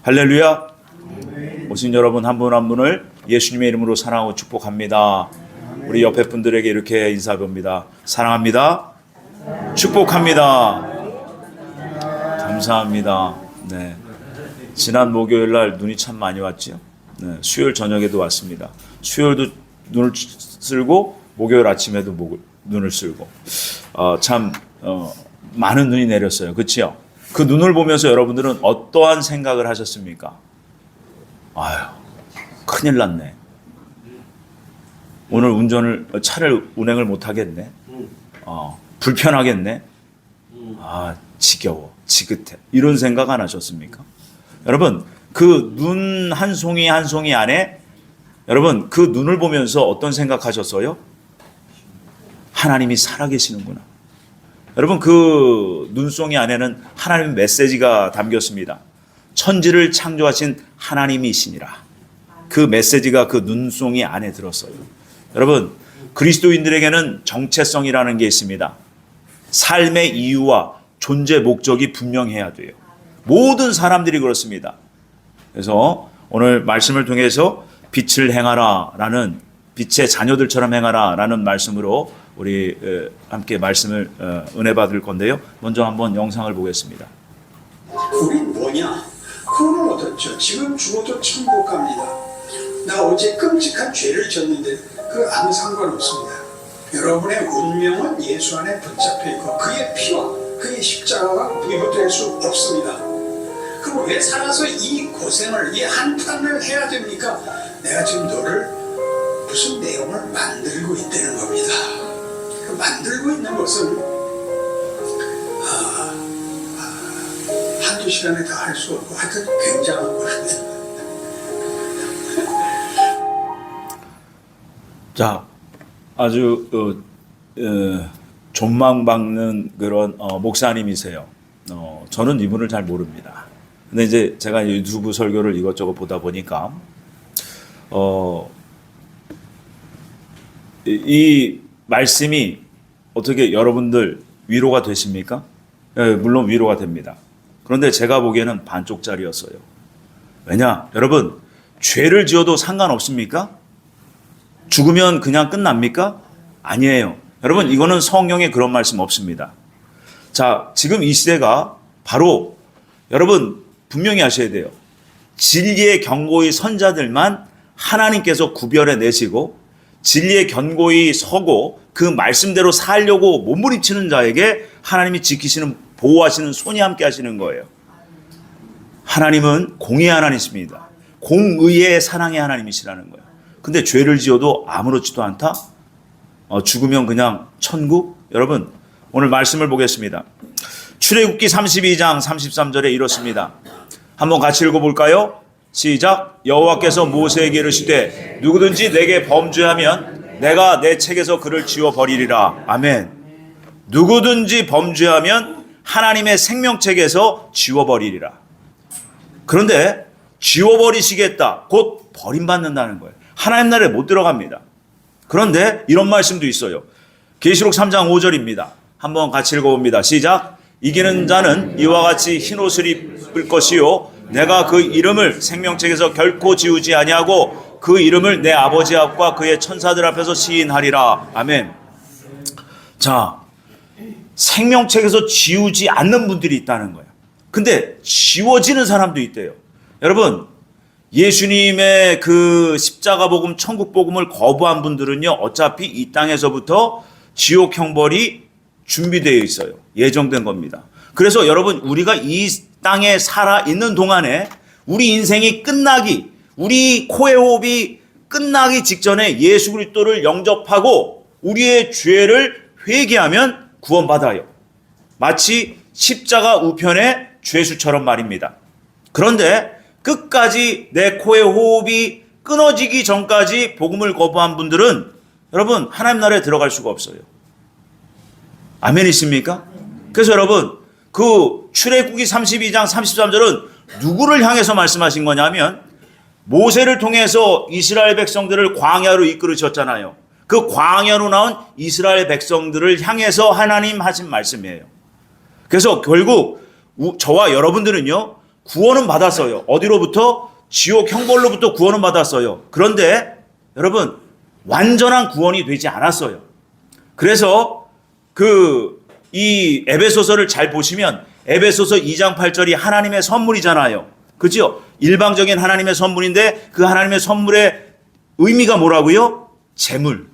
할렐루야. 오신 여러분 한 분 한 분을 예수님의 이름으로 사랑하고 축복합니다. 우리 옆에 분들에게 이렇게 인사합니다. 사랑합니다. 축복합니다. 감사합니다. 네. 지난 목요일 날 눈이 참 많이 왔죠. 네. 수요일 저녁에도 왔습니다. 수요일도 눈을 쓸고 목요일 아침에도 눈을 쓸고 많은 눈이 내렸어요. 그렇죠? 그 눈을 보면서 여러분들은 어떠한 생각을 하셨습니까? 아유, 큰일 났네. 오늘 차를 운행을 못 하겠네. 불편하겠네. 지겨워, 지긋해. 이런 생각 안 하셨습니까? 여러분, 그 눈 한 송이 한 송이 안에 여러분 그 눈을 보면서 어떤 생각하셨어요? 하나님이 살아계시는구나. 여러분 그 눈송이 안에는 하나님의 메시지가 담겼습니다. 천지를 창조하신 하나님이시니라. 그 메시지가 그 눈송이 안에 들었어요. 여러분 그리스도인들에게는 정체성이라는 게 있습니다. 삶의 이유와 존재 목적이 분명해야 돼요. 모든 사람들이 그렇습니다. 그래서 오늘 말씀을 통해서 빛을 행하라 라는 빛의 자녀들처럼 행하라 라는 말씀으로 우리 함께 말씀을 은혜 받을 건데요. 먼저 한번 영상을 보겠습니다. 우린 뭐냐? 구원을 얻었죠. 지금 죽어도 천국 갑니다. 나 어제 끔찍한 죄를 졌는데 그 아무 상관없습니다. 여러분의 운명은 예수 안에 붙잡혀 있고 그의 피와 그의 십자가가 비교될 수 없습니다. 그럼 왜 살아서 이 고생을 이 한탄을 해야 됩니까? 내가 지금 너를 무슨 내용을 만들고 있다는 겁니다. 그 만들고 있는 것은 한두 시간에 다 할 수 없고 하여튼 굉장한 것입니다. 자, 아주 존망받는 그런 목사님이세요. 저는 이분을 잘 모릅니다. 근데 이제 제가 유튜브 설교를 이것저것 보다 보니까 이 말씀이 어떻게 여러분들 위로가 되십니까? 예, 물론 위로가 됩니다. 그런데 제가 보기에는 반쪽짜리였어요. 왜냐? 여러분, 죄를 지어도 상관없습니까? 죽으면 그냥 끝납니까? 아니에요. 여러분, 이거는 성경에 그런 말씀 없습니다. 자, 지금 이 시대가 바로 여러분 분명히 아셔야 돼요. 진리의 경고의 선자들만 하나님께서 구별해 내시고 진리의 견고히 서고 그 말씀대로 살려고 몸부림치는 자에게 하나님이 지키시는 보호하시는 손이 함께 하시는 거예요. 하나님은 공의의 하나님이십니다. 공의의 사랑의 하나님이시라는 거예요. 근데 죄를 지어도 아무렇지도 않다? 죽으면 그냥 천국? 여러분 오늘 말씀을 보겠습니다. 출애굽기 32장 33절에 이렇습니다. 한번 같이 읽어볼까요? 시작. 여호와께서 모세에게 이르시되 누구든지 내게 범죄하면 내가 내 책에서 그를 지워버리리라. 아멘. 누구든지 범죄하면 하나님의 생명책에서 지워버리리라. 그런데 지워버리시겠다. 곧 버림받는다는 거예요. 하나님 나라에 못 들어갑니다. 그런데 이런 말씀도 있어요. 계시록 3장 5절입니다. 한번 같이 읽어봅니다. 시작. 이기는 자는 이와 같이 흰 옷을 입을 것이요 내가 그 이름을 생명책에서 결코 지우지 아니하고 그 이름을 내 아버지 앞과 그의 천사들 앞에서 시인하리라. 아멘. 자, 생명책에서 지우지 않는 분들이 있다는 거예요. 근데 지워지는 사람도 있대요. 여러분, 예수님의 그 십자가 복음, 천국 복음을 거부한 분들은요, 어차피 이 땅에서부터 지옥 형벌이 준비되어 있어요. 예정된 겁니다. 그래서 여러분, 우리가 이 땅에 살아 있는 동안에 우리 인생이 끝나기, 우리 코의 호흡이 끝나기 직전에 예수 그리스도를 영접하고 우리의 죄를 회개하면 구원받아요. 마치 십자가 우편의 죄수처럼 말입니다. 그런데 끝까지 내 코의 호흡이 끊어지기 전까지 복음을 거부한 분들은 여러분 하나님 나라에 들어갈 수가 없어요. 아멘이십니까? 그래서 여러분 그 출애굽기 32장 33절은 누구를 향해서 말씀하신 거냐면 모세를 통해서 이스라엘 백성들을 광야로 이끌으셨잖아요. 그 광야로 나온 이스라엘 백성들을 향해서 하나님 하신 말씀이에요. 그래서 결국 저와 여러분들은요 구원은 받았어요. 어디로부터? 지옥 형벌로부터 구원은 받았어요. 그런데 여러분 완전한 구원이 되지 않았어요. 그래서 이 에베소서를 잘 보시면 에베소서 2장 8절이 하나님의 선물이잖아요. 그죠? 일방적인 하나님의 선물인데 그 하나님의 선물의 의미가 뭐라고요? 재물.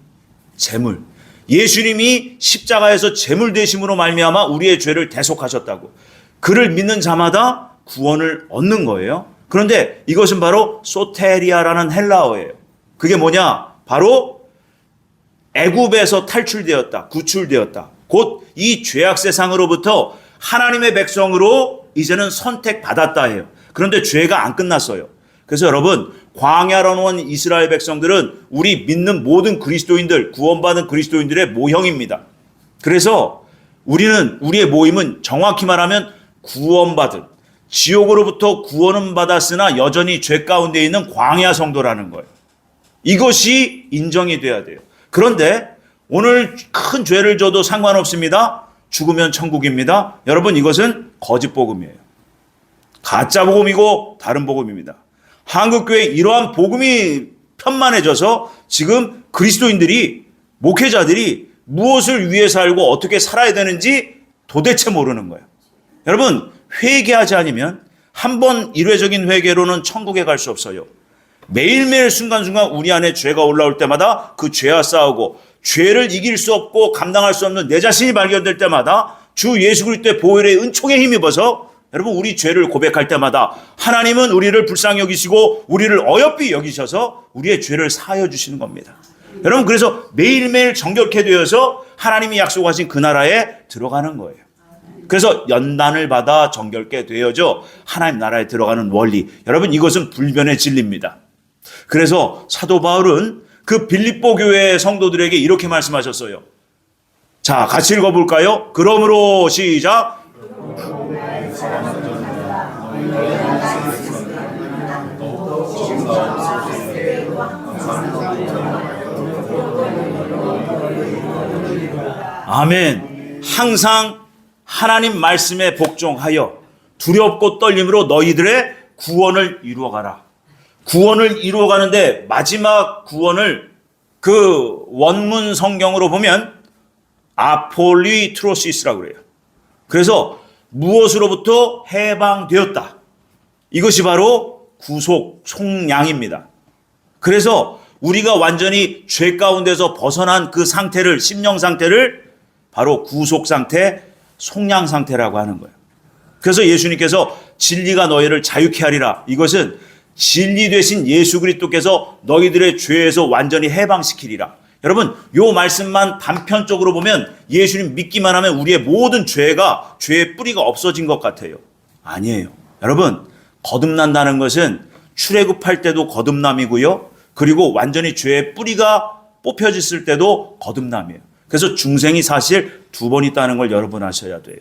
예수님이 십자가에서 재물 되심으로 말미암아 우리의 죄를 대속하셨다고. 그를 믿는 자마다 구원을 얻는 거예요. 그런데 이것은 바로 소테리아라는 헬라어예요. 그게 뭐냐? 바로 애굽에서 탈출되었다, 구출되었다. 곧 이 죄악 세상으로부터 하나님의 백성으로 이제는 선택받았다 해요. 그런데 죄가 안 끝났어요. 그래서 여러분, 광야로 온 이스라엘 백성들은 우리 믿는 모든 그리스도인들, 구원받은 그리스도인들의 모형입니다. 그래서 우리의 모임은 정확히 말하면 구원받은, 지옥으로부터 구원은 받았으나 여전히 죄 가운데 있는 광야 성도라는 거예요. 이것이 인정이 돼야 돼요. 그런데 오늘 큰 죄를 져도 상관없습니다. 죽으면 천국입니다. 여러분, 이것은 거짓 복음이에요. 가짜 복음이고 다른 복음입니다. 한국교회 이러한 복음이 편만해져서 지금 그리스도인들이, 목회자들이 무엇을 위해 살고 어떻게 살아야 되는지 도대체 모르는 거예요. 여러분, 회개하지 않으면 한 번 일회적인 회개로는 천국에 갈 수 없어요. 매일매일 순간순간 우리 안에 죄가 올라올 때마다 그 죄와 싸우고 죄를 이길 수 없고 감당할 수 없는 내 자신이 발견될 때마다 주 예수 그리스도의 보혈의 은총에 힘입어서 여러분 우리 죄를 고백할 때마다 하나님은 우리를 불쌍히 여기시고 우리를 어여삐 여기셔서 우리의 죄를 사하여 주시는 겁니다. 여러분, 그래서 매일매일 정결케 되어서 하나님이 약속하신 그 나라에 들어가는 거예요. 그래서 연단을 받아 정결케 되어져 하나님 나라에 들어가는 원리. 여러분, 이것은 불변의 진리입니다. 그래서 사도 바울은 그 빌립보 교회 성도들에게 이렇게 말씀하셨어요. 자, 같이 읽어볼까요? 그러므로 시작. 아멘. 항상 하나님 말씀에 복종하여 두렵고 떨림으로 너희들의 구원을 이루어가라. 구원을 이루어가는데 마지막 구원을 그 원문 성경으로 보면 아폴리트로시스라고 그래요. 그래서 무엇으로부터 해방되었다. 이것이 바로 구속, 속량입니다. 그래서 우리가 완전히 죄 가운데서 벗어난 그 상태를, 심령 상태를 바로 구속 상태, 속량 상태라고 하는 거예요. 그래서 예수님께서 진리가 너희를 자유케 하리라. 이것은 진리 되신 예수 그리스도께서 너희들의 죄에서 완전히 해방시키리라. 여러분, 요 말씀만 단편적으로 보면 예수님 믿기만 하면 우리의 모든 죄의 뿌리가 없어진 것 같아요. 아니에요. 여러분, 거듭난다는 것은 출애굽할 때도 거듭남이고요. 그리고 완전히 죄의 뿌리가 뽑혀졌을 때도 거듭남이에요. 그래서 중생이 사실 두 번 있다는 걸 여러분 아셔야 돼요.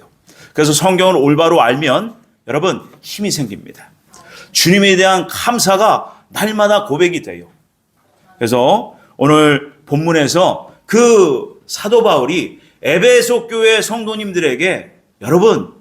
그래서 성경을 올바로 알면 여러분 힘이 생깁니다. 주님에 대한 감사가 날마다 고백이 돼요. 그래서 오늘 본문에서 그 사도 바울이 에베소 교회 성도님들에게 여러분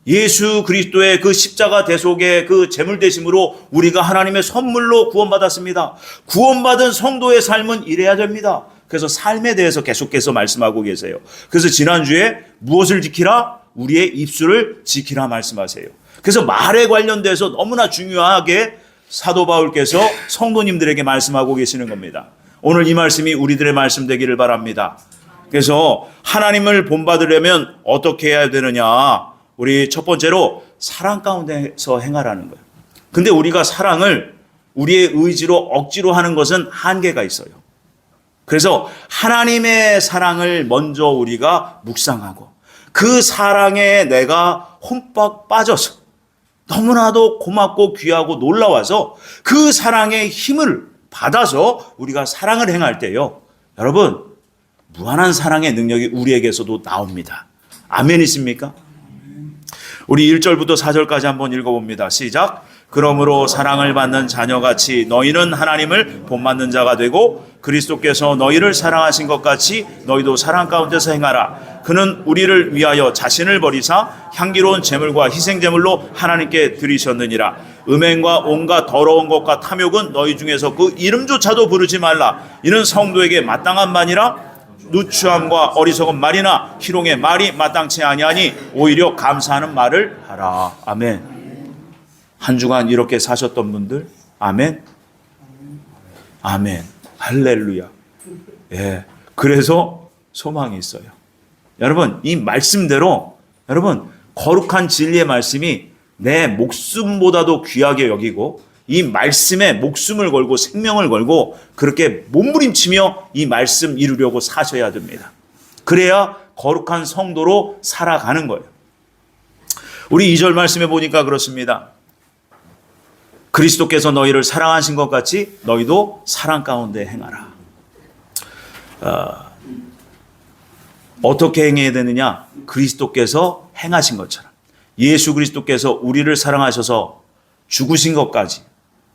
예수 그리스도의 그 십자가 대속의 그 제물 대심으로 우리가 하나님의 선물로 구원받았습니다. 구원받은 성도의 삶은 이래야 됩니다. 그래서 삶에 대해서 계속해서 말씀하고 계세요. 그래서 지난주에 무엇을 지키라? 우리의 입술을 지키라 말씀하세요. 그래서 말에 관련돼서 너무나 중요하게 사도 바울께서 성도님들에게 말씀하고 계시는 겁니다. 오늘 이 말씀이 우리들의 말씀 되기를 바랍니다. 그래서 하나님을 본받으려면 어떻게 해야 되느냐? 우리 첫 번째로 사랑 가운데서 행하라는 거예요. 근데 우리가 사랑을 우리의 의지로 억지로 하는 것은 한계가 있어요. 그래서 하나님의 사랑을 먼저 우리가 묵상하고 그 사랑에 내가 흠뻑 빠져서 너무나도 고맙고 귀하고 놀라워서 그 사랑의 힘을 받아서 우리가 사랑을 행할 때요. 여러분, 무한한 사랑의 능력이 우리에게서도 나옵니다. 아멘이십니까? 우리 1절부터 4절까지 한번 읽어봅니다. 시작. 그러므로 사랑을 받는 자녀같이 너희는 하나님을 본받는 자가 되고 그리스도께서 너희를 사랑하신 것 같이 너희도 사랑 가운데서 행하라. 그는 우리를 위하여 자신을 버리사 향기로운 제물과 희생제물로 하나님께 드리셨느니라. 음행과 온갖 더러운 것과 탐욕은 너희 중에서 그 이름조차도 부르지 말라. 이는 성도에게 마땅한 말이라. 누추함과 어리석은 말이나 희롱의 말이 마땅치 아니하니 오히려 감사하는 말을 하라. 아멘. 한 주간 이렇게 사셨던 분들, 아멘. 아멘. 할렐루야. 예. 그래서 소망이 있어요. 여러분, 이 말씀대로 여러분 거룩한 진리의 말씀이 내 목숨보다도 귀하게 여기고 이 말씀에 목숨을 걸고 생명을 걸고 그렇게 몸부림치며 이 말씀 이루려고 사셔야 됩니다. 그래야 거룩한 성도로 살아가는 거예요. 우리 2절 말씀에 보니까 그렇습니다. 그리스도께서 너희를 사랑하신 것 같이 너희도 사랑 가운데 행하라. 어떻게 행해야 되느냐? 그리스도께서 행하신 것처럼 예수 그리스도께서 우리를 사랑하셔서 죽으신 것까지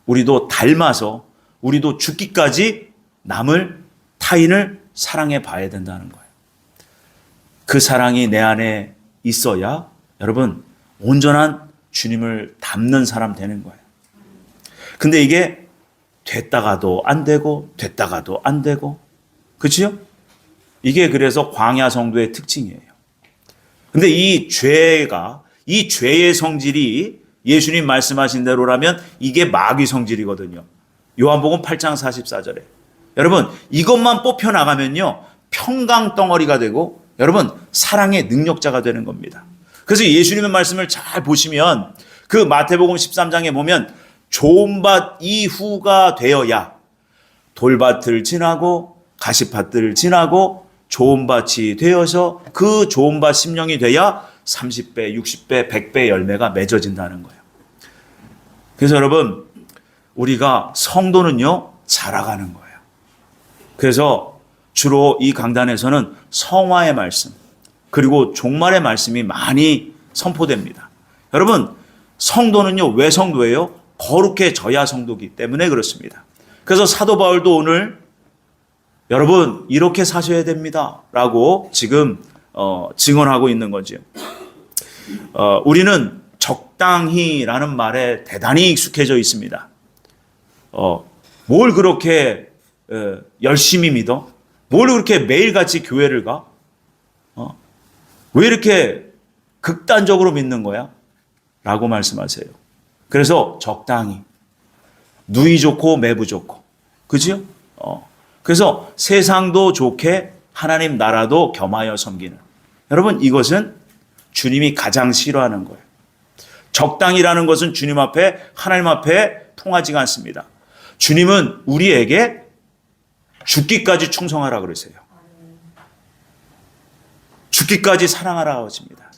우리도 닮아서 우리도 죽기까지 남을 타인을 사랑해 봐야 된다는 거예요. 그 사랑이 내 안에 있어야 여러분 온전한 주님을 닮는 사람 되는 거예요. 근데 이게 됐다가도 안 되고 됐다가도 안 되고 그렇죠? 이게 그래서 광야 성도의 특징이에요. 근데 이 죄의 성질이 예수님 말씀하신 대로라면 이게 마귀 성질이거든요. 요한복음 8장 44절에. 여러분, 이것만 뽑혀나가면요. 평강덩어리가 되고 여러분, 사랑의 능력자가 되는 겁니다. 그래서 예수님의 말씀을 잘 보시면 그 마태복음 13장에 보면 좋은 밭 이후가 되어야 돌밭을 지나고 가시밭들을 지나고 좋은 밭이 되어서 그 좋은 밭 심령이 돼야 30배, 60배, 100배 열매가 맺어진다는 거예요. 그래서 여러분, 우리가 성도는요, 자라가는 거예요. 그래서 주로 이 강단에서는 성화의 말씀, 그리고 종말의 말씀이 많이 선포됩니다. 여러분, 성도는요, 왜 성도예요? 거룩해져야 성도이기 때문에 그렇습니다. 그래서 사도 바울도 오늘 여러분, 이렇게 사셔야 됩니다. 라고 지금 증언하고 있는 거죠. 우리는 적당히라는 말에 대단히 익숙해져 있습니다. 뭘 그렇게 열심히 믿어? 뭘 그렇게 매일같이 교회를 가? 왜 이렇게 극단적으로 믿는 거야? 라고 말씀하세요. 그래서 적당히 누이 좋고 매부 좋고 그죠? 그래서 세상도 좋게 하나님 나라도 겸하여 섬기는 여러분 이것은 주님이 가장 싫어하는 거예요. 적당이라는 것은 주님 앞에 하나님 앞에 통하지가 않습니다. 주님은 우리에게 죽기까지 충성하라 그러세요. 죽기까지 사랑하라 하십니다.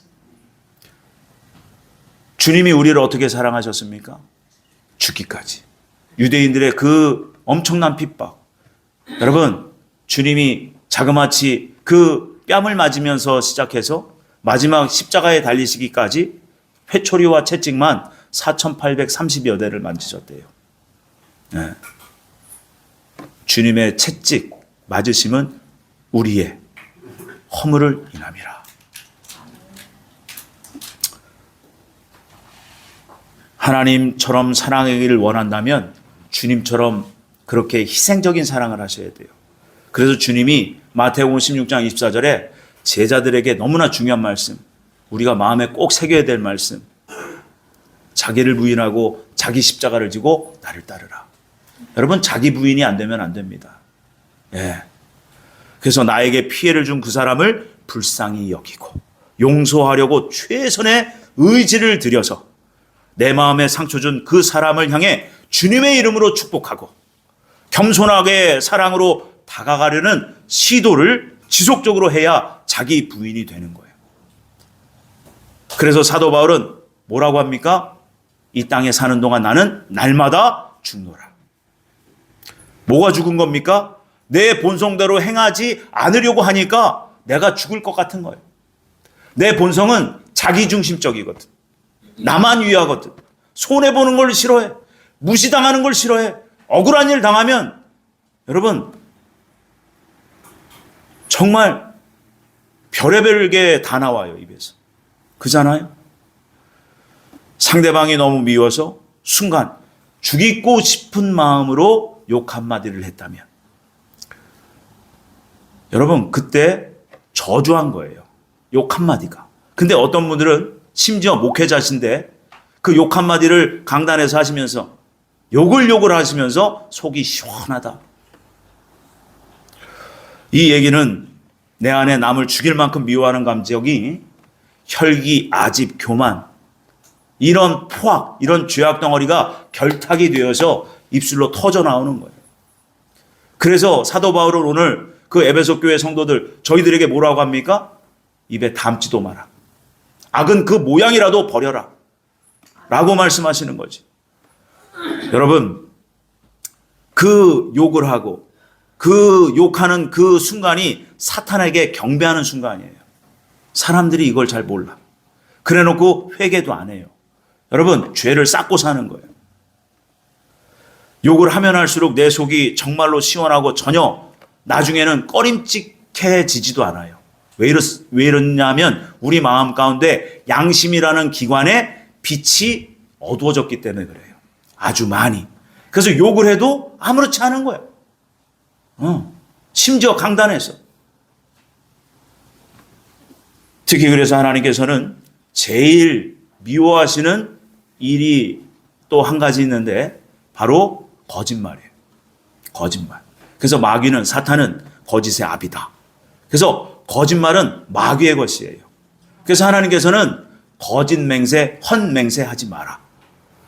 주님이 우리를 어떻게 사랑하셨습니까? 죽기까지. 유대인들의 그 엄청난 핍박. 여러분, 주님이 자그마치 그 뺨을 맞으면서 시작해서 마지막 십자가에 달리시기까지 회초리와 채찍만 4,830여 대를 만지셨대요. 네. 주님의 채찍 맞으심은 우리의 허물을 인함이라. 하나님처럼 사랑하기를 원한다면 주님처럼 그렇게 희생적인 사랑을 하셔야 돼요. 그래서 주님이 마태복음 16장 24절에 제자들에게 너무나 중요한 말씀, 우리가 마음에 꼭 새겨야 될 말씀, 자기를 부인하고 자기 십자가를 지고 나를 따르라. 여러분, 자기 부인이 안 되면 안 됩니다. 예. 그래서 나에게 피해를 준 그 사람을 불쌍히 여기고 용서하려고 최선의 의지를 들여서 내 마음에 상처 준 그 사람을 향해 주님의 이름으로 축복하고 겸손하게 사랑으로 다가가려는 시도를 지속적으로 해야 자기 부인이 되는 거예요. 그래서 사도 바울은 뭐라고 합니까? 이 땅에 사는 동안 나는 날마다 죽노라. 뭐가 죽은 겁니까? 내 본성대로 행하지 않으려고 하니까 내가 죽을 것 같은 거예요. 내 본성은 자기중심적이거든. 나만 위하거든. 손해보는 걸 싫어해. 무시당하는 걸 싫어해. 억울한 일 당하면 여러분 정말 별의별 게 다 나와요, 입에서. 그잖아요? 상대방이 너무 미워서 순간 죽이고 싶은 마음으로 욕 한마디를 했다면 여러분 그때 저주한 거예요. 욕 한마디가. 근데 어떤 분들은 심지어 목회자신데 그 욕 한마디를 강단에서 하시면서 욕을 하시면서 속이 시원하다. 이 얘기는 내 안에 남을 죽일 만큼 미워하는 감정이 혈기, 아집, 교만 이런 포악, 이런 죄악 덩어리가 결탁이 되어서 입술로 터져 나오는 거예요. 그래서 사도 바울은 오늘 그 에베소 교회 성도들 저희들에게 뭐라고 합니까? 입에 담지도 마라. 악은 그 모양이라도 버려라. 라고 말씀하시는 거지. 여러분, 그 욕을 하고 그 욕하는 그 순간이 사탄에게 경배하는 순간이에요. 사람들이 이걸 잘 몰라. 그래 놓고 회개도 안 해요. 여러분, 죄를 쌓고 사는 거예요. 욕을 하면 할수록 내 속이 정말로 시원하고 전혀 나중에는 꺼림칙해지지도 않아요. 왜 이러냐면 우리 마음 가운데 양심이라는 기관에 빛이 어두워졌기 때문에 그래요. 아주 많이. 그래서 욕을 해도 아무렇지 않은 거예요. 심지어 강단에서. 특히 그래서 하나님께서는 제일 미워하시는 일이 또 한 가지 있는데 바로 거짓말이에요. 거짓말. 그래서 마귀는 사탄은 거짓의 아비다. 그래서 거짓말은 마귀의 것이에요. 그래서 하나님께서는 거짓 맹세, 헛 맹세하지 마라.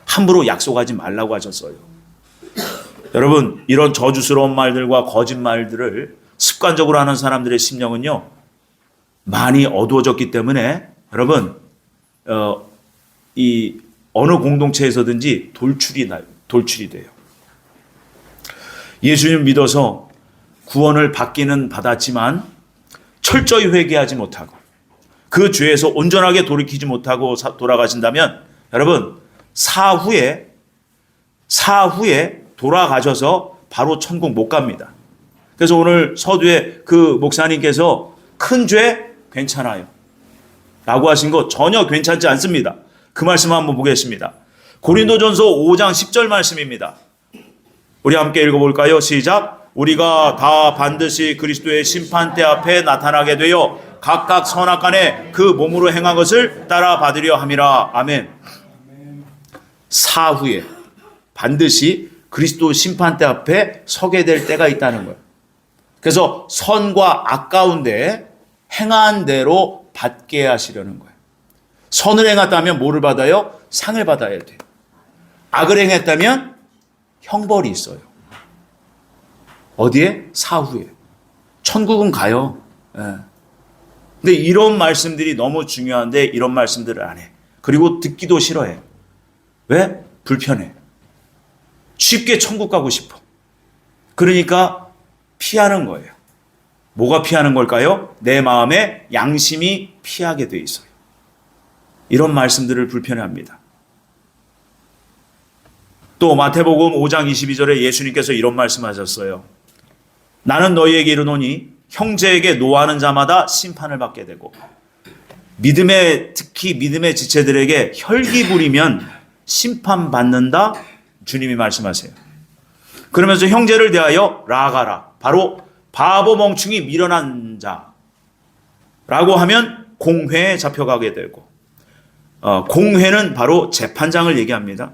함부로 약속하지 말라고 하셨어요. 여러분, 이런 저주스러운 말들과 거짓말들을 습관적으로 하는 사람들의 심령은요, 많이 어두워졌기 때문에 여러분, 이 어느 공동체에서든지 돌출이 돼요. 예수님 믿어서 구원을 받기는 받았지만 철저히 회개하지 못하고 그 죄에서 온전하게 돌이키지 못하고 돌아가신다면 여러분 사후에 돌아가셔서 바로 천국 못 갑니다. 그래서 오늘 서두에 그 목사님께서 큰 죄 괜찮아요 라고 하신 거 전혀 괜찮지 않습니다. 그 말씀 한번 보겠습니다. 고린도전서 5장 10절 말씀입니다. 우리 함께 읽어볼까요? 시작. 우리가 다 반드시 그리스도의 심판대 앞에 나타나게 되어 각각 선악간에 그 몸으로 행한 것을 따라 받으려 함이라. 아멘. 사후에 반드시 그리스도 심판대 앞에 서게 될 때가 있다는 거예요. 그래서 선과 악 가운데 행한 대로 받게 하시려는 거예요. 선을 행했다면 뭐를 받아요? 상을 받아야 돼요. 악을 행했다면 형벌이 있어요. 어디에? 사후에. 천국은 가요. 예. 근데 이런 말씀들이 너무 중요한데 이런 말씀들을 안 해. 그리고 듣기도 싫어해. 왜? 불편해. 쉽게 천국 가고 싶어. 그러니까 피하는 거예요. 뭐가 피하는 걸까요? 내 마음에 양심이 피하게 돼 있어요. 이런 말씀들을 불편해합니다. 또 마태복음 5장 22절에 예수님께서 이런 말씀하셨어요. 나는 너희에게 이르노니 형제에게 노하는 자마다 심판을 받게 되고 특히 믿음의 지체들에게 혈기 부리면 심판받는다. 주님이 말씀하세요. 그러면서 형제를 대하여 라가라. 바로 바보 멍충이 미련한 자라고 하면 공회에 잡혀가게 되고 공회는 바로 재판장을 얘기합니다.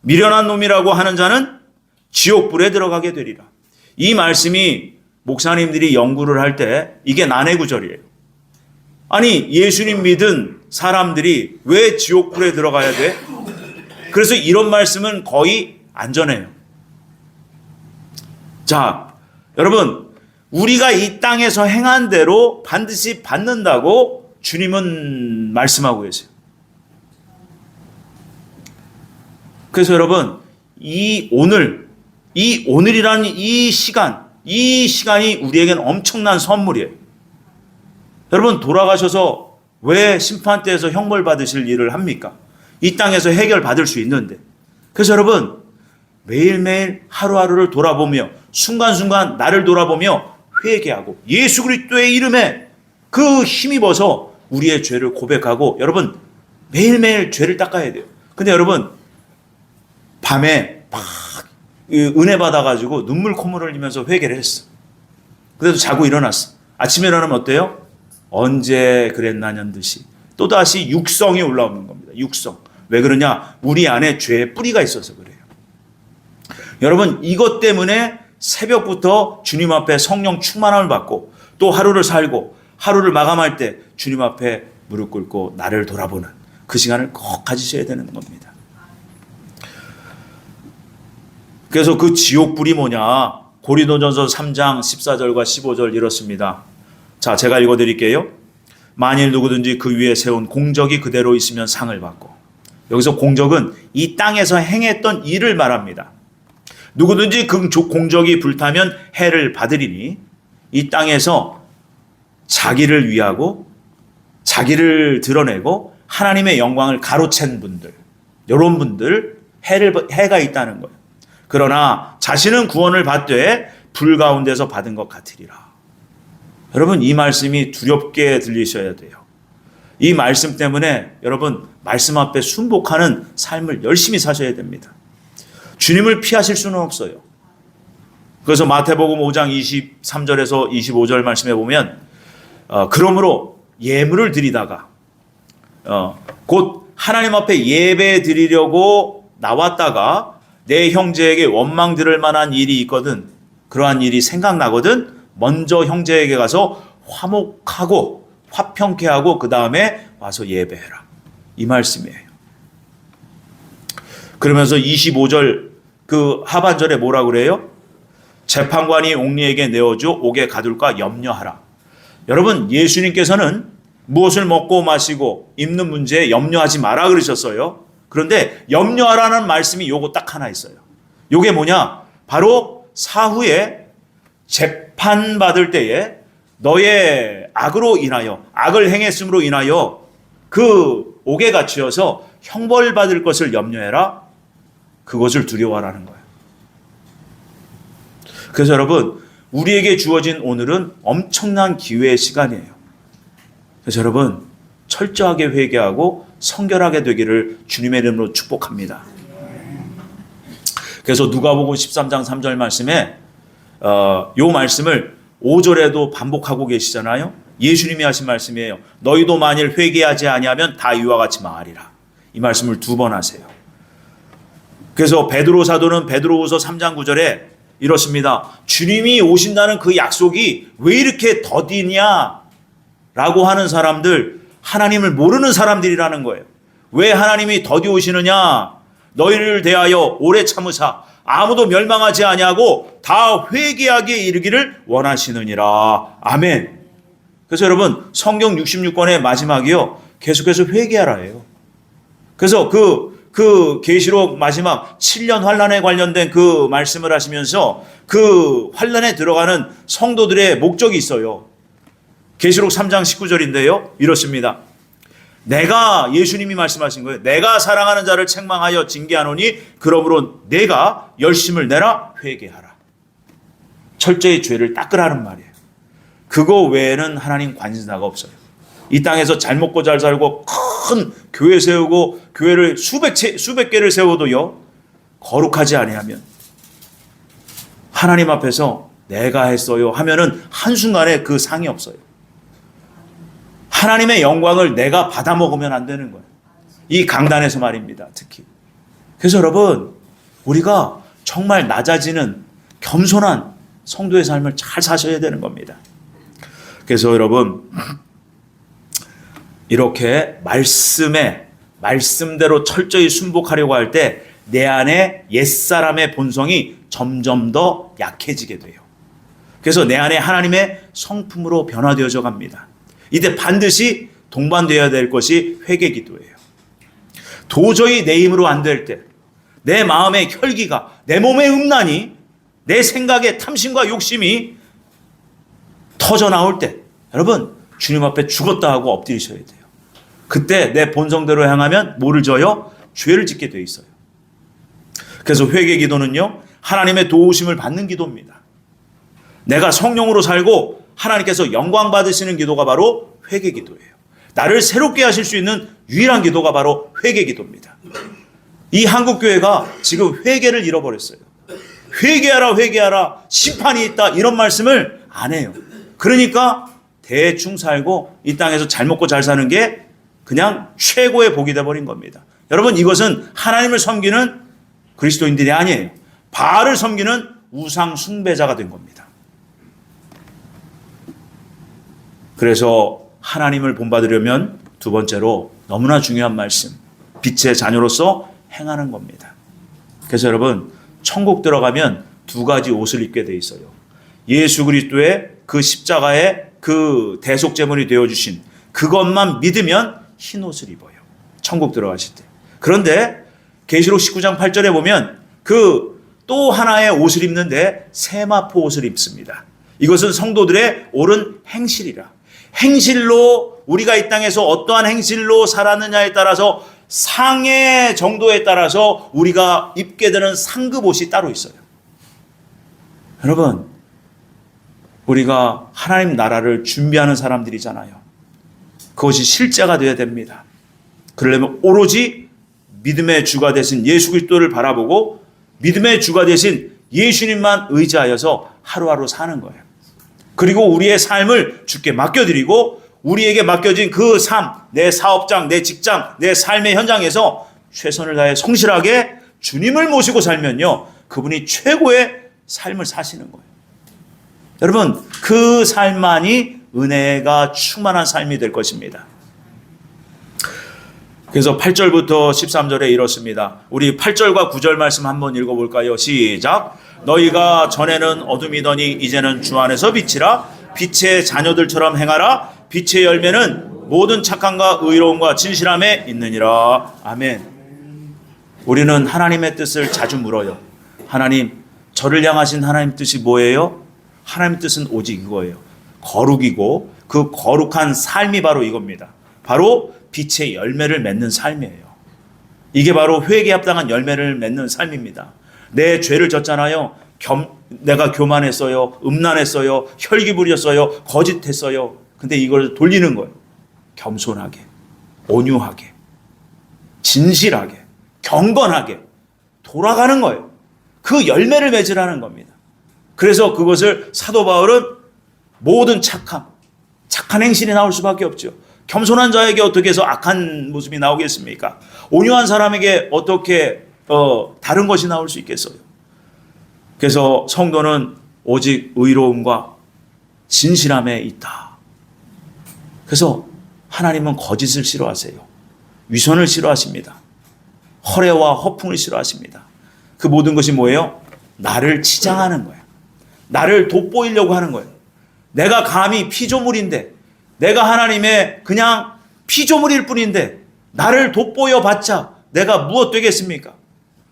미련한 놈이라고 하는 자는 지옥불에 들어가게 되리라. 이 말씀이 목사님들이 연구를 할 때 이게 난해 구절이에요. 아니 예수님 믿은 사람들이 왜 지옥불에 들어가야 돼? 그래서 이런 말씀은 거의 안전해요. 자, 여러분 우리가 이 땅에서 행한 대로 반드시 받는다고 주님은 말씀하고 계세요. 그래서 여러분 이 오늘이라는 이 시간이 우리에게는 엄청난 선물이에요. 여러분 돌아가셔서 왜 심판대에서 형벌 받으실 일을 합니까? 이 땅에서 해결 받을 수 있는데. 그래서 여러분 매일매일 하루하루를 돌아보며 순간순간 나를 돌아보며 회개하고 예수 그리스도의 이름에 그 힘입어서 우리의 죄를 고백하고 여러분 매일매일 죄를 닦아야 돼요. 근데 여러분 밤에 막 은혜 받아가지고 눈물 콧물 흘리면서 회개를 했어. 그래도 자고 일어났어. 아침에 일어나면 어때요? 언제 그랬나년 듯이 또다시 육성이 올라오는 겁니다. 육성. 왜 그러냐? 우리 안에 죄의 뿌리가 있어서 그래요. 여러분 이것 때문에 새벽부터 주님 앞에 성령 충만함을 받고 또 하루를 살고 하루를 마감할 때 주님 앞에 무릎 꿇고 나를 돌아보는 그 시간을 꼭 가지셔야 되는 겁니다. 그래서 그 지옥불이 뭐냐? 고린도전서 3장 14절과 15절 이렇습니다. 자, 제가 읽어드릴게요. 만일 누구든지 그 위에 세운 공적이 그대로 있으면 상을 받고, 여기서 공적은 이 땅에서 행했던 일을 말합니다. 누구든지 그 공적이 불타면 해를 받으리니 이 땅에서 자기를 위하고 자기를 드러내고 하나님의 영광을 가로챈 분들, 이런 분들 해가 있다는 거예요. 그러나 자신은 구원을 받되 불 가운데서 받은 것 같으리라. 여러분 이 말씀이 두렵게 들리셔야 돼요. 이 말씀 때문에 여러분 말씀 앞에 순복하는 삶을 열심히 사셔야 됩니다. 주님을 피하실 수는 없어요. 그래서 마태복음 5장 23절에서 25절 말씀에 보면 그러므로 예물을 드리다가 곧 하나님 앞에 예배 드리려고 나왔다가 내 형제에게 원망 들을 만한 일이 있거든, 그러한 일이 생각나거든 먼저 형제에게 가서 화목하고 화평케 하고 그 다음에 와서 예배해라. 이 말씀이에요. 그러면서 25절 그 하반절에 뭐라 그래요? 재판관이 옥리에게 내어줘 옥에 가둘까 염려하라. 여러분 예수님께서는 무엇을 먹고 마시고 입는 문제에 염려하지 마라 그러셨어요. 그런데 염려하라는 말씀이 요거 딱 하나 있어요. 요게 뭐냐? 바로 사후에 재판받을 때에 너의 악으로 인하여 악을 행했음으로 인하여 그 옥에 갇혀서 형벌받을 것을 염려해라. 그것을 두려워하라는 거예요. 그래서 여러분 우리에게 주어진 오늘은 엄청난 기회의 시간이에요. 그래서 여러분 철저하게 회개하고 성결하게 되기를 주님의 이름으로 축복합니다. 그래서 누가복음 13장 3절 말씀에 요 말씀을 5절에도 반복하고 계시잖아요. 예수님이 하신 말씀이에요. 너희도 만일 회개하지 아니하면 다 이와 같이 망하리라. 이 말씀을 2번 하세요. 그래서 베드로 사도는 베드로후서 3장 9절에 이렇습니다. 주님이 오신다는 그 약속이 왜 이렇게 더디냐 라고 하는 사람들, 하나님을 모르는 사람들이라는 거예요. 왜 하나님이 더디 오시느냐? 너희를 대하여 오래 참으사 아무도 멸망하지 아니하고 다 회개하게 이르기를 원하시느니라. 아멘. 그래서 여러분 성경 66권의 마지막이요 계속해서 회개하라예요. 그래서 그 계시록 마지막 7년 환란에 관련된 그 말씀을 하시면서 그 환란에 들어가는 성도들의 목적이 있어요. 계시록 3장 19절인데요. 이렇습니다. 내가, 예수님이 말씀하신 거예요. 내가 사랑하는 자를 책망하여 징계하노니 그러므로 내가 열심을 내라 회개하라. 철저히 죄를 닦으라는 말이에요. 그거 외에는 하나님 관심사가 없어요. 이 땅에서 잘 먹고 잘 살고 큰 교회 세우고 교회를 수백 개를 세워도요 거룩하지 아니하면 하나님 앞에서 내가 했어요 하면은 한순간에 그 상이 없어요. 하나님의 영광을 내가 받아 먹으면 안 되는 거예요. 이 강단에서 말입니다. 특히. 그래서 여러분 우리가 정말 낮아지는 겸손한 성도의 삶을 잘 사셔야 되는 겁니다. 그래서 여러분 이렇게 말씀대로 철저히 순복하려고 할 때 내 안에 옛사람의 본성이 점점 더 약해지게 돼요. 그래서 내 안에 하나님의 성품으로 변화되어져 갑니다. 이때 반드시 동반되어야 될 것이 회개기도예요. 도저히 내 힘으로 안 될 때, 내 마음의 혈기가, 내 몸의 음란이, 내 생각의 탐심과 욕심이 터져 나올 때 여러분 주님 앞에 죽었다 하고 엎드리셔야 돼요. 그때 내 본성대로 향하면 뭐를 져요? 죄를 짓게 돼 있어요. 그래서 회개기도는요 하나님의 도우심을 받는 기도입니다. 내가 성령으로 살고 하나님께서 영광 받으시는 기도가 바로 회개 기도예요. 나를 새롭게 하실 수 있는 유일한 기도가 바로 회개 기도입니다. 이 한국교회가 지금 회개를 잃어버렸어요. 회개하라 회개하라 심판이 있다 이런 말씀을 안 해요. 그러니까 대충 살고 이 땅에서 잘 먹고 잘 사는 게 그냥 최고의 복이 되어버린 겁니다. 여러분, 이것은 하나님을 섬기는 그리스도인들이 아니에요. 바알을 섬기는 우상 숭배자가 된 겁니다. 그래서 하나님을 본받으려면 두 번째로 너무나 중요한 말씀, 빛의 자녀로서 행하는 겁니다. 그래서 여러분, 천국 들어가면 두 가지 옷을 입게 돼 있어요. 예수 그리스도의 그 십자가의 그 대속제물이 되어주신 그것만 믿으면 흰 옷을 입어요. 천국 들어가실 때. 그런데 계시록 19장 8절에 보면 그 또 하나의 옷을 입는데 세마포 옷을 입습니다. 이것은 성도들의 옳은 행실이라. 행실로 우리가 이 땅에서 어떠한 행실로 살았느냐에 따라서 상해 정도에 따라서 우리가 입게 되는 상급 옷이 따로 있어요. 여러분, 우리가 하나님 나라를 준비하는 사람들이잖아요. 그것이 실제가 되어야 됩니다. 그러려면 오로지 믿음의 주가 되신 예수 그리스도를 바라보고 믿음의 주가 되신 예수님만 의지하여서 하루하루 사는 거예요. 그리고 우리의 삶을 주께 맡겨드리고 우리에게 맡겨진 그 삶, 내 사업장, 내 직장, 내 삶의 현장에서 최선을 다해 성실하게 주님을 모시고 살면요, 그분이 최고의 삶을 사시는 거예요. 여러분, 그 삶만이 은혜가 충만한 삶이 될 것입니다. 그래서 8절부터 13절에 이렇습니다. 우리 8절과 9절 말씀 한번 읽어볼까요? 시작. 너희가 전에는 어둠이더니 이제는 주 안에서 빛이라. 빛의 자녀들처럼 행하라. 빛의 열매는 모든 착함과 의로움과 진실함에 있느니라. 아멘. 우리는 하나님의 뜻을 자주 물어요. 하나님, 저를 향하신 하나님 뜻이 뭐예요? 하나님 뜻은 오직 이거예요. 거룩이고 그 거룩한 삶이 바로 이겁니다. 바로 빛의 열매를 맺는 삶이에요. 이게 바로 회개에 합당한 열매를 맺는 삶입니다. 내 죄를 졌잖아요. 내가 교만했어요. 음란했어요. 혈기 부렸어요. 거짓했어요. 근데 이걸 돌리는 거예요. 겸손하게, 온유하게, 진실하게, 경건하게 돌아가는 거예요. 그 열매를 맺으라는 겁니다. 그래서 그것을 사도 바울은 모든 착한 행실이 나올 수밖에 없죠. 겸손한 자에게 어떻게 해서 악한 모습이 나오겠습니까? 온유한 사람에게 어떻게 다른 것이 나올 수 있겠어요? 그래서 성도는 오직 의로움과 진실함에 있다. 그래서 하나님은 거짓을 싫어하세요. 위선을 싫어하십니다. 허례와 허풍을 싫어하십니다. 그 모든 것이 뭐예요? 나를 치장하는 거예요. 나를 돋보이려고 하는 거예요. 내가 감히 피조물인데, 내가 하나님의 그냥 피조물일 뿐인데 나를 돋보여 봤자 내가 무엇 되겠습니까?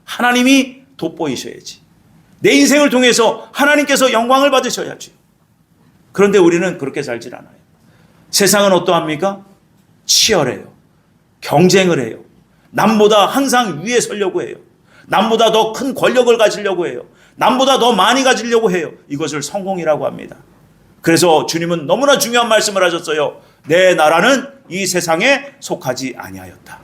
하나님이 돋보이셔야지. 내 인생을 통해서 하나님께서 영광을 받으셔야지. 그런데 우리는 그렇게 살질 않아요. 세상은 어떠합니까? 치열해요. 경쟁을 해요. 남보다 항상 위에 서려고 해요. 남보다 더 큰 권력을 가지려고 해요. 남보다 더 많이 가지려고 해요. 이것을 성공이라고 합니다. 그래서 주님은 너무나 중요한 말씀을 하셨어요. 내 나라는 이 세상에 속하지 아니하였다.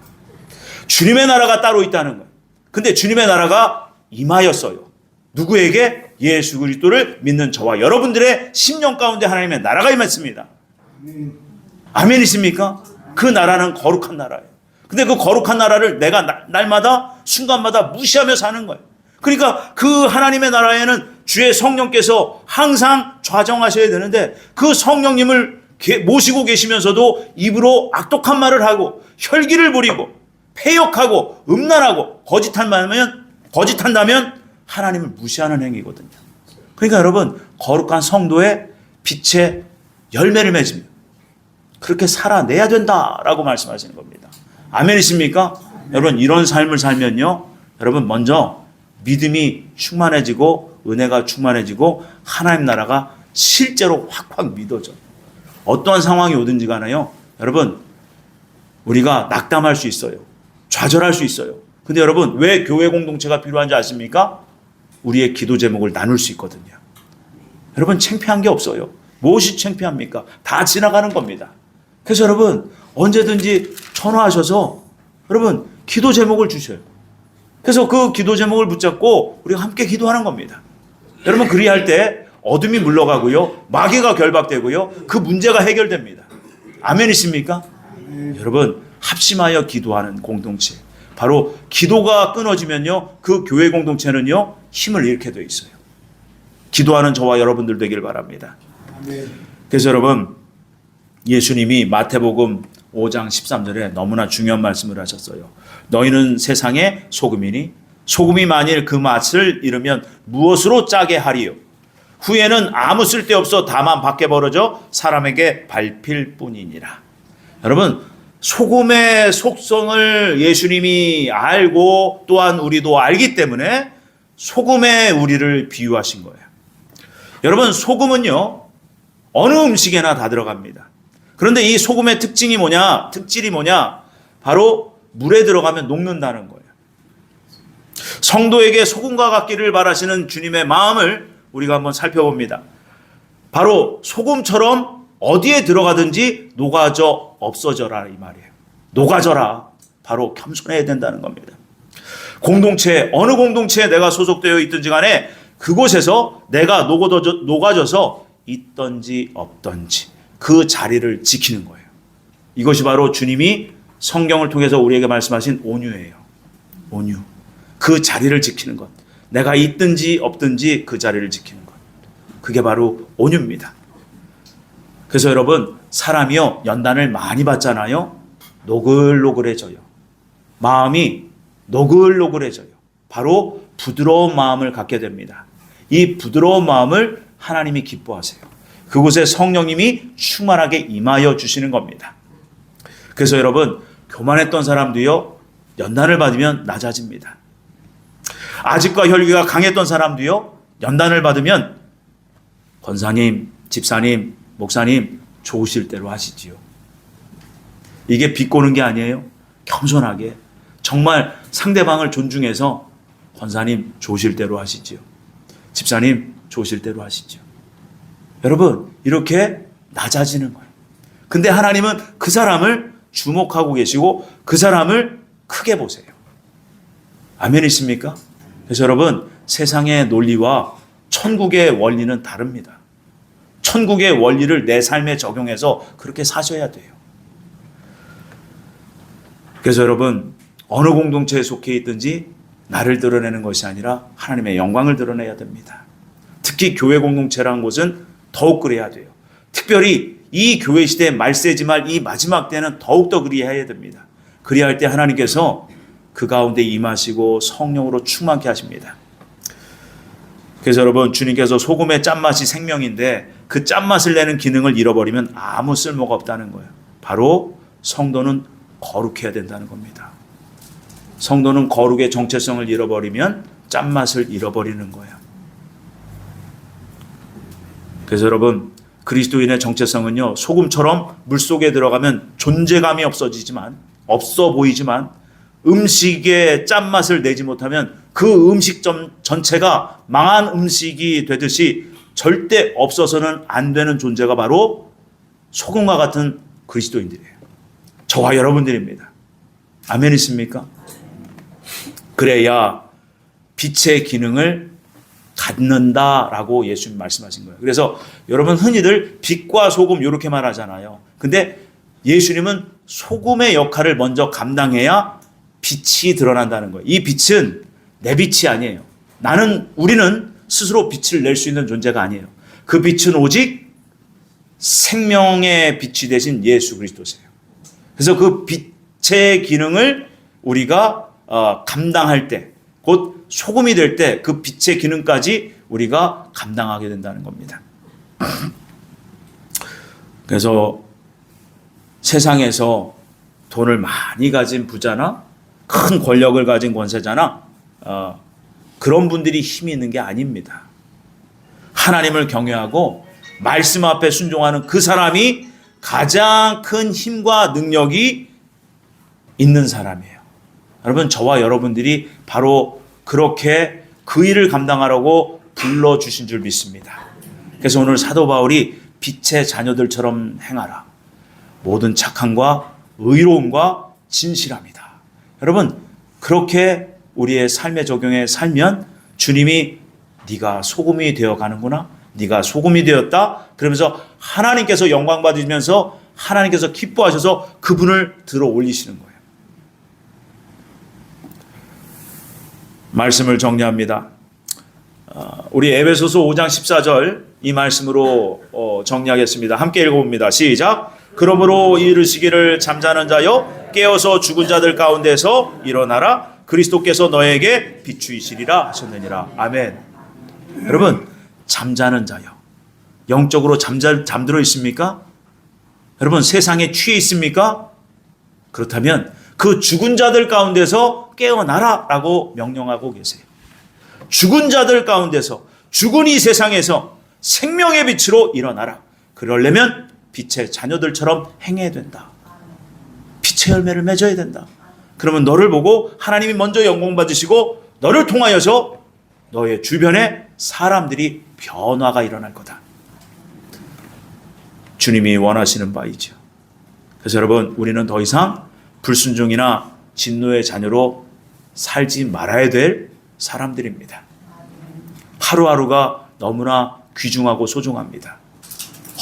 주님의 나라가 따로 있다는 거예요. 근데 주님의 나라가 임하였어요. 누구에게? 예수 그리스도를 믿는 저와 여러분들의 심령 가운데 하나님의 나라가 임했습니다. 아멘이십니까? 그 나라는 거룩한 나라예요. 근데 그 거룩한 나라를 내가 날마다 순간마다 무시하며 사는 거예요. 그러니까 그 하나님의 나라에는 주의 성령께서 항상 좌정하셔야 되는데 그 성령님을 모시고 계시면서도 입으로 악독한 말을 하고 혈기를 부리고 패역하고 음란하고 거짓한다면 하나님을 무시하는 행위거든요. 그러니까 여러분, 거룩한 성도의 빛의 열매를 맺으며 그렇게 살아내야 된다라고 말씀하시는 겁니다. 아멘이십니까? 여러분, 이런 삶을 살면요, 여러분 먼저 믿음이 충만해지고 은혜가 충만해지고 하나님 나라가 실제로 확확 믿어져요. 어떠한 상황이 오든지 간에요, 여러분, 우리가 낙담할 수 있어요. 좌절할 수 있어요. 근데 여러분, 왜 교회 공동체가 필요한지 아십니까? 우리의 기도 제목을 나눌 수 있거든요. 여러분, 창피한 게 없어요. 무엇이 창피합니까? 다 지나가는 겁니다. 그래서 여러분 언제든지 전화하셔서 여러분 기도 제목을 주셔요. 그래서 그 기도 제목을 붙잡고 우리가 함께 기도하는 겁니다. 여러분 그리할 때 어둠이 물러가고요. 마귀가 결박되고요. 그 문제가 해결됩니다. 아멘이십니까? 여러분 합심하여 기도하는 공동체. 바로 기도가 끊어지면요. 그 교회 공동체는요. 힘을 잃게 돼 있어요. 기도하는 저와 여러분들 되길 바랍니다. 그래서 여러분 예수님이 마태복음 5장 13절에 너무나 중요한 말씀을 하셨어요. 너희는 세상의 소금이니 소금이 만일 그 맛을 잃으면 무엇으로 짜게 하리요? 후에는 아무 쓸데없어 다만 밖에 벌어져 사람에게 밟힐 뿐이니라. 여러분 소금의 속성을 예수님이 알고 또한 우리도 알기 때문에 소금의 우리를 비유하신 거예요. 여러분 소금은요 어느 음식에나 다 들어갑니다. 그런데 이 소금의 특징이 뭐냐? 특질이 뭐냐? 바로 물에 들어가면 녹는다는 거예요. 성도에게 소금과 같기를 바라시는 주님의 마음을 우리가 한번 살펴봅니다. 바로 소금처럼 어디에 들어가든지 녹아져 없어져라 이 말이에요. 녹아져라. 바로 겸손해야 된다는 겁니다. 공동체 어느 공동체에 내가 소속되어 있든지 간에 그곳에서 내가 녹아져서 있든지 없든지 그 자리를 지키는 거예요. 이것이 바로 주님이 성경을 통해서 우리에게 말씀하신 온유예요. 온유. 그 자리를 지키는 것. 내가 있든지 없든지 그 자리를 지키는 것. 그게 바로 온유입니다. 그래서 여러분 사람이요 연단을 많이 받잖아요. 노글노글해져요. 마음이 노글노글해져요. 바로 부드러운 마음을 갖게 됩니다. 이 부드러운 마음을 하나님이 기뻐하세요. 그곳에 성령님이 충만하게 임하여 주시는 겁니다. 그래서 여러분 교만했던 사람도요 연단을 받으면 낮아집니다. 아집과 혈기가 강했던 사람도요 연단을 받으면 권사님, 집사님, 목사님 좋으실 대로 하시지요. 이게 비꼬는 게 아니에요. 겸손하게 정말 상대방을 존중해서 권사님 좋으실 대로 하시지요. 집사님 좋으실 대로 하시죠. 여러분 이렇게 낮아지는 거예요. 근데 하나님은 그 사람을 주목하고 계시고 그 사람을 크게 보세요. 아멘이십니까? 그래서 여러분 세상의 논리와 천국의 원리는 다릅니다. 천국의 원리를 내 삶에 적용해서 그렇게 사셔야 돼요. 그래서 여러분 어느 공동체에 속해 있든지 나를 드러내는 것이 아니라 하나님의 영광을 드러내야 됩니다. 특히 교회 공동체라는 곳은 더욱 그래야 돼요. 특별히 이 교회 시대 말세지말 이 마지막 때는 더욱더 그리해야 됩니다. 그리할 때 하나님께서 그 가운데 임하시고 성령으로 충만케 하십니다. 그래서 여러분 주님께서 소금의 짠맛이 생명인데 그 짠맛을 내는 기능을 잃어버리면 아무 쓸모가 없다는 거예요. 바로 성도는 거룩해야 된다는 겁니다. 성도는 거룩의 정체성을 잃어버리면 짠맛을 잃어버리는 거예요. 그래서 여러분 그리스도인의 정체성은요 소금처럼 물속에 들어가면 존재감이 없어 보이지만 음식의 짠맛을 내지 못하면 그 음식 전체가 망한 음식이 되듯이 절대 없어서는 안 되는 존재가 바로 소금과 같은 그리스도인들이에요. 저와 여러분들입니다. 아멘이십니까? 그래야 빛의 기능을 갖는다라고 예수님 말씀하신 거예요. 그래서 여러분 흔히들 빛과 소금 이렇게 말하잖아요. 근데 예수님은 소금의 역할을 먼저 감당해야 빛이 드러난다는 거예요. 이 빛은 내 빛이 아니에요. 우리는 스스로 빛을 낼 수 있는 존재가 아니에요. 그 빛은 오직 생명의 빛이 되신 예수 그리스도세요. 그래서 그 빛의 기능을 우리가 감당할 때, 곧 소금이 될 때 그 빛의 기능까지 우리가 감당하게 된다는 겁니다. 그래서 세상에서 돈을 많이 가진 부자나 큰 권력을 가진 권세자나 그런 분들이 힘이 있는 게 아닙니다. 하나님을 경외하고 말씀 앞에 순종하는 그 사람이 가장 큰 힘과 능력이 있는 사람이에요. 여러분 저와 여러분들이 바로 그렇게 그 일을 감당하라고 불러주신 줄 믿습니다. 그래서 오늘 사도 바울이 빛의 자녀들처럼 행하라. 모든 착함과 의로움과 진실함이다. 여러분, 그렇게 우리의 삶에 적용해 살면 주님이 네가 소금이 되어 가는구나. 네가 소금이 되었다. 그러면서 하나님께서 영광 받으시면서 하나님께서 기뻐하셔서 그분을 들어 올리시는 거예요. 말씀을 정리합니다. 우리 에베소서 5장 14절 이 말씀으로 정리하겠습니다. 함께 읽어봅니다. 시작. 그러므로 이르시기를 잠자는 자여 깨어서 죽은 자들 가운데서 일어나라. 그리스도께서 너에게 비추이시리라 하셨느니라. 아멘. 여러분, 잠자는 자여, 영적으로 잠들어 있습니까? 여러분, 세상에 취해 있습니까? 그렇다면 그 죽은 자들 가운데서 깨어나라 라고 명령하고 계세요. 죽은 자들 가운데서, 죽은 이 세상에서 생명의 빛으로 일어나라. 그러려면 빛의 자녀들처럼 행해야 된다. 빛의 열매를 맺어야 된다. 그러면 너를 보고 하나님이 먼저 영광 받으시고 너를 통하여서 너의 주변에 사람들이 변화가 일어날 거다. 주님이 원하시는 바이죠. 그래서 여러분, 우리는 더 이상 불순종이나 진노의 자녀로 살지 말아야 될 사람들입니다. 하루하루가 너무나 귀중하고 소중합니다.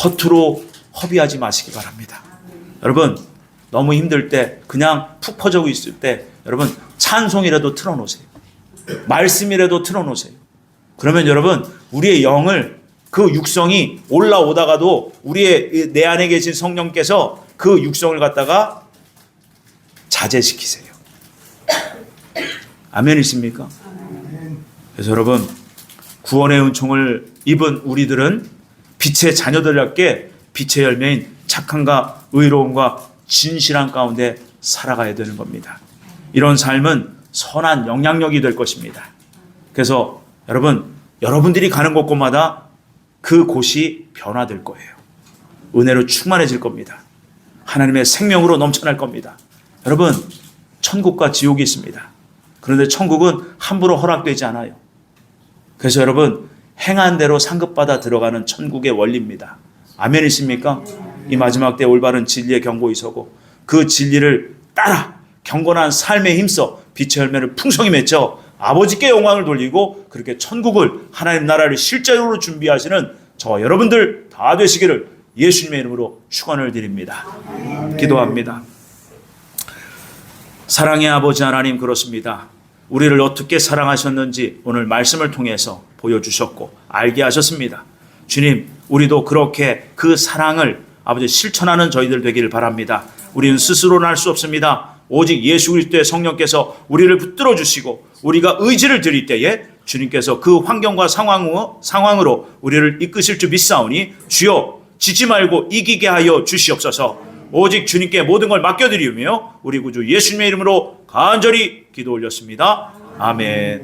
허투루 허비하지 마시기 바랍니다. 여러분, 너무 힘들 때, 그냥 푹 퍼져 있을 때 여러분 찬송이라도 틀어놓으세요. 말씀이라도 틀어놓으세요. 그러면 여러분, 우리의 영을, 그 육성이 올라오다가도 우리의 내 안에 계신 성령께서 그 육성을 갖다가 자제시키세요. 아멘이십니까? 그래서 여러분, 구원의 은총을 입은 우리들은 빛의 자녀들답게 빛의 열매인 착함과 의로움과 진실한 가운데 살아가야 되는 겁니다. 이런 삶은 선한 영향력이 될 것입니다. 그래서 여러분, 여러분들이 가는 곳곳마다 그 곳이 변화될 거예요. 은혜로 충만해질 겁니다. 하나님의 생명으로 넘쳐날 겁니다. 여러분, 천국과 지옥이 있습니다. 그런데 천국은 함부로 허락되지 않아요. 그래서 여러분, 행한 대로 상급받아 들어가는 천국의 원리입니다. 아멘이십니까? 이 마지막 때 올바른 진리의 경고이 서고 그 진리를 따라 경건한 삶에 힘써 빛의 열매를 풍성히 맺혀 아버지께 영광을 돌리고 그렇게 천국을, 하나님 나라를 실제로 준비하시는 저와 여러분들 다 되시기를 예수님의 이름으로 축원을 드립니다. 기도합니다. 사랑의 아버지 하나님, 그렇습니다. 우리를 어떻게 사랑하셨는지 오늘 말씀을 통해서 보여주셨고 알게 하셨습니다. 주님, 우리도 그렇게 그 사랑을 아버지 실천하는 저희들 되기를 바랍니다. 우리는 스스로는 할 수 없습니다. 오직 예수 그리스도의 성령께서 우리를 붙들어 주시고 우리가 의지를 드릴 때에 주님께서 그 환경과 상황으로 우리를 이끄실 줄 믿사오니 주여 지지 말고 이기게 하여 주시옵소서. 오직 주님께 모든 걸 맡겨드리며 우리 구주 예수님의 이름으로 간절히 기도 올렸습니다. 아멘.